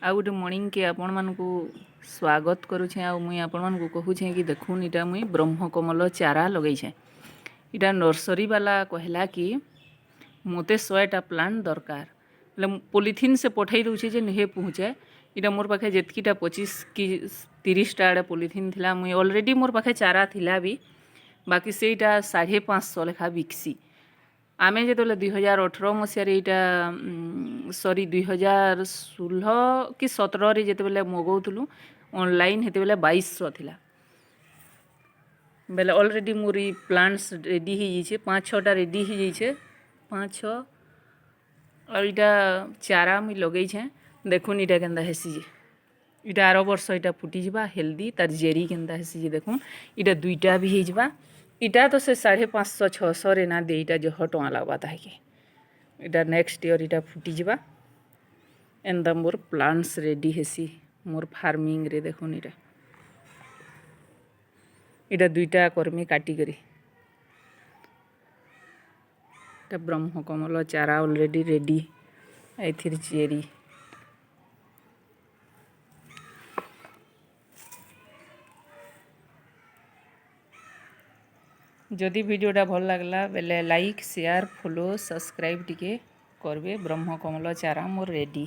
आ गोटे मॉर्निंग के आपण मानकु स्वागत करुछे। आ मुई आपण मानकु कहूछे कि देखुन इटा मुई ब्रह्मकमल चारा लगैछे। इटा नर्सरी वाला कहला कि मोते 100टा प्लांट दरकार मतलब पॉलिथीन से पठै दउछे जे नहीं पहुँचे। इटा मोर पाखे जेतकीटा 25 कि 30टा आड़े पॉलिथीन थिला मुई ऑलरेडी मोर पाखे चारा थिला भी बाकी सेटा 550 लेखा बिकसी। आमे जो 2018 मसीह सॉरी 2016 कि 17 जो मगाऊलु ऑनलाइन हेते बेले 2200 थिला बेले ऑलरेडी मोर प्लांट्स रेडी हो जाइए 5-6टा रेडी हो जाइए 5-6 और इटा चारा मुई लगे देखुन इटा केंदा हेसी जे इटा आर वर्ष इटा फुटी जावा हेल्दी तार जेरी केंदा हेसी जे देखुन इटा 2टा भी हो जावा। इटा तो से 550-600 रे ना दे इटा जो टଙ୍କା लगवा ताके इटा नेक्स्ट ईयर इटा फुटी जावा and the more plants ready हेसी मोर फार्मिंग रे देखुन इटा इटा 2टा कर्मी काटी करी इटा ब्रह्मकमल चारा ऑलरेडी रेडी एथिर चेरी जदि वीडियोटा भल लगला बेले लाइक शेयर फॉलो सब्सक्राइब टिके करबे। ब्रह्मकमल चारा मोर रेडी।